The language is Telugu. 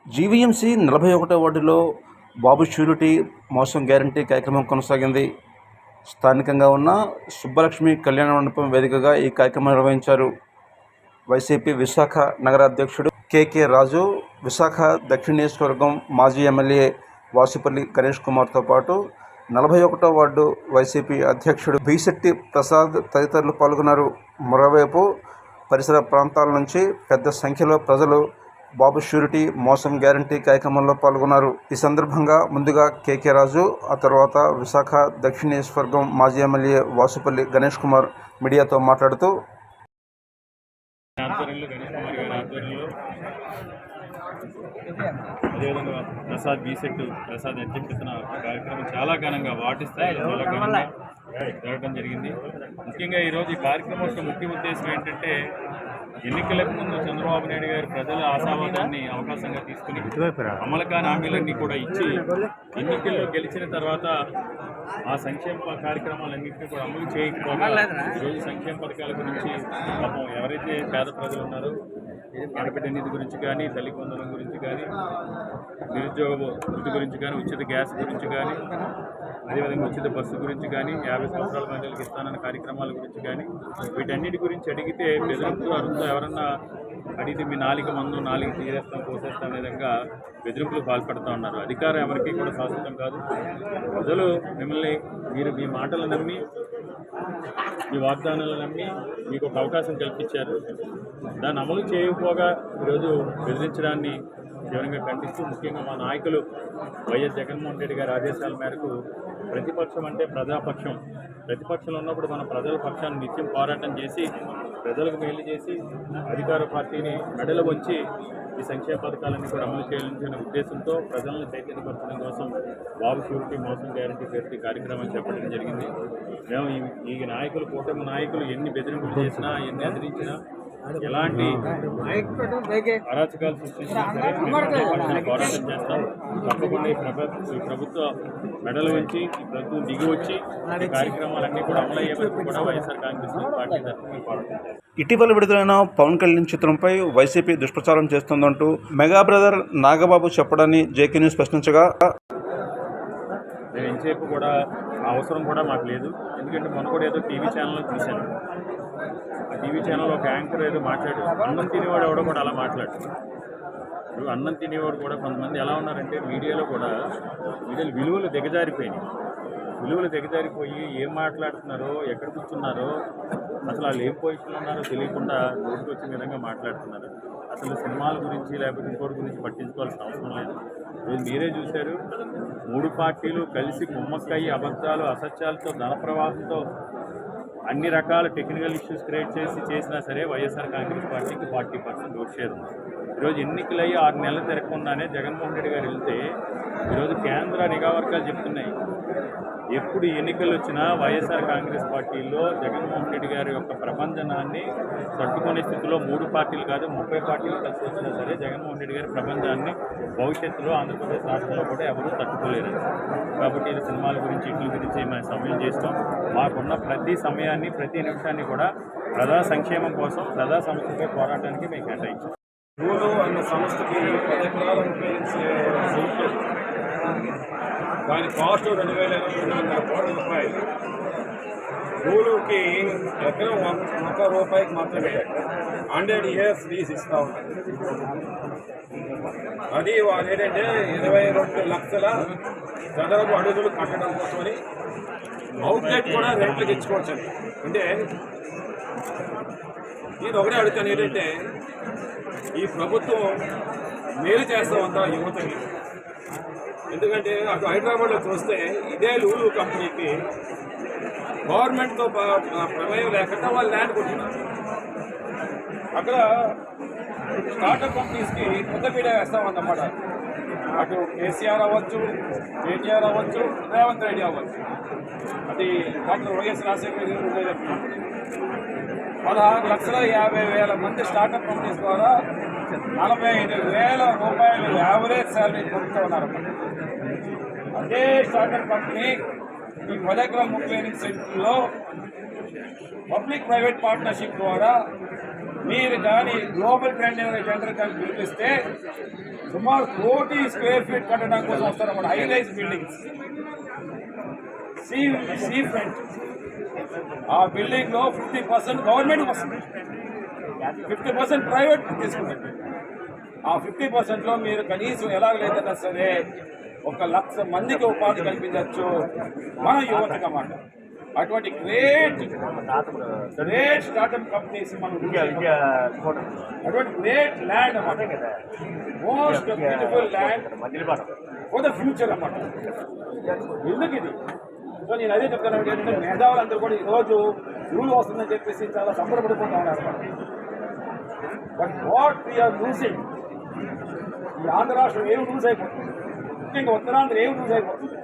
జీవీఎంసీ 41వ వార్డులో బాబు ష్యూరిటీ మోసం గ్యారంటీ కార్యక్రమం కొనసాగింది. స్థానికంగా ఉన్న సుబ్బలక్ష్మి కళ్యాణ మండపం వేదికగా ఈ కార్యక్రమం నిర్వహించారు. వైసీపీ విశాఖ నగర అధ్యక్షుడు కేకే రాజు, విశాఖ దక్షిణ నియోజకవర్గం మాజీ ఎమ్మెల్యే వాసుపల్లి గణేష్ కుమార్తో పాటు 41వ వార్డు వైసీపీ అధ్యక్షుడు బీశెట్టి ప్రసాద్ తదితరులు పాల్గొన్నారు. మరోవైపు పరిసర ప్రాంతాల నుంచి పెద్ద సంఖ్యలో ప్రజలు బాబు ష్యూరిటీ మోసం గ్యారంటీ కార్యక్రమంలో పాల్గొన్నారు. ఈ సందర్భంగా ముందుగా కేకే రాజు, ఆ తర్వాత విశాఖ దక్షిణ నియోజకవర్గం మాజీ ఎమ్మెల్యే వాసుపల్లి గణేష్ కుమార్ మీడియాతో మాట్లాడుతూ అదేవిధంగా ప్రసాద్ అధ్యక్షతన కార్యక్రమం చాలా ఘనంగా వార్డు స్థాయిలో చాలా ఘనంగా జరగడం జరిగింది. ముఖ్యంగా ఈరోజు ఈ కార్యక్రమం యొక్క ముఖ్య ఉద్దేశం ఏంటంటే, ఎన్నికలకు ముందు చంద్రబాబు నాయుడు గారు ప్రజల ఆశావాదాన్ని అవకాశంగా తీసుకుని అమలు కాని హామీలన్నీ కూడా ఇచ్చి ఎన్నికల్లో గెలిచిన తర్వాత ఆ సంక్షేమ కార్యక్రమాలన్నింటినీ కూడా అమలు చేయకపోగా ఈరోజు సంక్షేమ పథకాల గురించి పాపం ఎవరైతే పేద ప్రజలు ఉన్నారో ఆడబిడ్డ నిధి గురించి కానీ, తల్లి వందనం గురించి కానీ, నిరుద్యోగ వృత్తి గురించి కానీ, ఉచిత గ్యాస్ గురించి కానీ, అదేవిధంగా ఉచిత బస్సు గురించి కానీ, 50 సంవత్సరాల మహిళలకు ఇస్తానన్న కార్యక్రమాల గురించి కానీ, వీటన్నిటి గురించి అడిగితే బెదిరింపులు అరుస్తూ ఎవరన్నా అడిగితే మీ నాలుగు మందు నాలుగు తీరేస్తాం కోసేస్తాం అనే విధంగా బెదిరింపులు పాల్పడుతూ ఉన్నారు. అధికారం ఎవరికి కూడా శాశ్వతం కాదు. ప్రజలు మిమ్మల్ని మీ మాటలు నమ్మి, మీ వాగ్దానాలు నమ్మి మీకు ఒక అవకాశం కల్పించారు. దాన్ని అమలు చేయకపోగా ఈరోజు బెదిరించడాన్ని తీవ్రంగా ఖండిస్తూ, ముఖ్యంగా మా నాయకులు వైఎస్ జగన్మోహన్ రెడ్డి గారి ఆదేశాల మేరకు ప్రతిపక్షం అంటే ప్రజాపక్షం, ప్రతిపక్షంలో ఉన్నప్పుడు మన ప్రజల పక్షాన్ని నిత్యం పోరాటం చేసి ప్రజలకు మేలు చేసి అధికార పార్టీని మెడలు వంచి ఈ సంక్షేమ పథకాలన్నీ కూడా అమలు చేయాలనే ఉద్దేశంతో ప్రజలను చైతన్యపరచడం కోసం బాబు ష్యూరిటీ మోసం గ్యారంటీ పేరుతో కార్యక్రమాన్ని చేపట్టడం జరిగింది. మేము ఈ నాయకులు, కూటమి నాయకులు ఎన్ని బెదిరింపులు చేసినా, ఎన్ని ఎదిరించినా, ఎలాంటి అరాచకాలు సృష్టించినా సరే పోరాటం చేస్తాం. తప్పకుండా ఈ ప్రభుత్వ మెడలు వచ్చి ఈ ప్రభుత్వం దిగి వచ్చి ఈ కార్యక్రమాలన్నీ కూడా అమలయ్యే వరకు కూడా వైఎస్ఆర్ కాంగ్రెస్ పార్టీ తరఫున పోరాటం. ఇటీవల విడుదలైన పవన్ కళ్యాణ్ చిత్రంపై వైసీపీ దుష్ప్రచారం చేస్తుందంటూ మెగా బ్రదర్ నాగబాబు చెప్పడాన్ని జేకే న్యూస్ ప్రశ్నించగా, నేను ఎంతసేపు కూడా అవసరం కూడా మాకు లేదు. ఎందుకంటే మొన్న కూడా ఏదో టీవీ ఛానల్లో చూశాను. ఆ టీవీ ఛానల్లో ఒక యాంకర్ ఏదో మాట్లాడు, అన్నం తినేవాడు ఎవడో కూడా అలా మాట్లాడు. ఇప్పుడు అన్నం తినేవాడు కూడా కొంతమంది ఎలా ఉన్నారంటే మీడియాలో విలువలు దిగజారిపోయినాయి. విలువలు దిగజారిపోయి ఏం మాట్లాడుతున్నారో, ఎక్కడ కూర్చున్నారో, అసలు వాళ్ళు ఏం పొజిషన్లో ఉన్నారో తెలియకుండా రోడ్డుకు వచ్చిన విధంగా మాట్లాడుతున్నారు. అసలు సినిమాల గురించి లేకపోతే ఇంకోటి గురించి పట్టించుకోవాల్సిన అవసరం లేదు. ఈరోజు మీరే చూశారు, 3 పార్టీలు కలిసి కుమ్మక్కయ్యి అబద్ధాలు, అసత్యాలతో, ధన ప్రవాహంతో అన్ని రకాల టెక్నికల్ ఇష్యూస్ క్రియేట్ చేసినా సరే వైఎస్ఆర్ కాంగ్రెస్ పార్టీకి 40% ఓట్ షేర్ ఉంది. ఈరోజు ఎన్నికలయ్యి 6 నెలలు తిరగకుండానే జగన్మోహన్ రెడ్డి గారు వెళ్తే ఈరోజు కేంద్ర నిఘా వర్గాలు చెప్తున్నాయి, ఎప్పుడు ఎన్నికలు వచ్చినా వైఎస్ఆర్ కాంగ్రెస్ పార్టీలో జగన్మోహన్ రెడ్డి గారి యొక్క ప్రపంచనాన్ని తట్టుకునే స్థితిలో 3 పార్టీలు కాదు 30 పార్టీలు కలిసి వచ్చినా సరే జగన్మోహన్ రెడ్డి గారి ప్రపంచాన్ని భవిష్యత్తులో ఆంధ్రప్రదేశ్ రాష్ట్రంలో కూడా ఎవరూ తట్టుకోలేరు. కాబట్టి ఇది సినిమాల గురించి, ఇట్ల గురించి మేము సమయం చేస్తాం. మాకున్న ప్రతి సమయాన్ని, ప్రతి నిమిషాన్ని కూడా ప్రజా సంక్షేమం కోసం, ప్రజా సమస్యపై పోరాటానికి మేము కేటాయించాం. రూలు అన్న సంస్థకి 10 ఎకరాలను ఉపయోగించే సైట్లు, దాని కాస్ట్ 2,800 కోట్ల రూపాయలు. రూలుకి ఎకరం 1 రూపాయికి మాత్రమే 100 years లీజ్ ఇస్తూ ఉంటారు. అది వాళ్ళు ఏంటంటే 22 లక్షల చదరపు అడుగులు కట్టడం కోసమని అవుట్లెట్ కూడా రెంట్లకు ఇచ్చుకోవచ్చు. అంటే నేను ఒకటే అడుగుతాను ఏంటంటే, ఈ ప్రభుత్వం మేలు చేస్తామంతా యువతకి. ఎందుకంటే అటు హైదరాబాద్లో చూస్తే ఇదే లూలు కంపెనీకి గవర్నమెంట్తో ప్రమేయం లేకుండా వాళ్ళు ల్యాండ్ కొట్టినారు. అక్కడ స్టార్టప్ కంపెనీస్కి పెద్దపీట వేస్తామన్నమాట. అటు కేసీఆర్ అవ్వచ్చు, కేటీఆర్ అవ్వచ్చు, రేవంత్ రెడ్డి అవ్వచ్చు, అది డాక్టర్ వైఎస్ రాజశేఖర రెడ్డి ఉండేది. 16,50,000 మంది స్టార్టప్ కంపెనీస్ ద్వారా 45,000 రూపాయలు యావరేజ్ శాలరీ పొందుతూ ఉన్నారు. అదే స్టార్టప్ కంపెనీ ఈ 10 ఎకరాల 38 సెంట్లలో పబ్లిక్ ప్రైవేట్ పార్ట్నర్షిప్ ద్వారా మీరు కానీ గ్లోబల్ ట్రెండ్ టెండర్ కానీ పిలిపిస్తే సుమారు 1,00,00,000 స్క్వేర్ ఫీట్ కట్టడం కోసం వస్తారన్నమాట. High rise buildings, sea front. ఆ బిల్డింగ్ లో 50% గవర్నమెంట్ వస్తుంది, 50% ప్రైవేట్ తీసుకుంటుంది. ఆ 50% లో మీరు కనీసం ఎలాగలేదన్నా సరే 1,00,000 మందికి ఉపాధి కల్పించవచ్చు మన యువతకు అన్నమాట. అటువంటి గ్రేట్ స్టార్ట్అప్ కంపెనీస్ మనం అటువంటి గ్రేట్ ల్యాండ్ అన్నమాట. Most beautiful land for the future అన్నమాట. ఎందుకు ఇది? సో నేను అదే చెప్తాను ఏంటంటే మేధావులందరూ కూడా ఈరోజు రూల్ వస్తుందని చెప్పేసి చాలా సంబరపడిపోతా ఉన్నారు. బట్ వాట్ వీఆర్ లూజింగ్, ఈ ఆంధ్ర రాష్ట్రం ఏమి లూజ్ అయిపోతుంది, ముఖ్యంగా ఉత్తరాంధ్ర ఏమి లూజ్ అయిపోతుంది.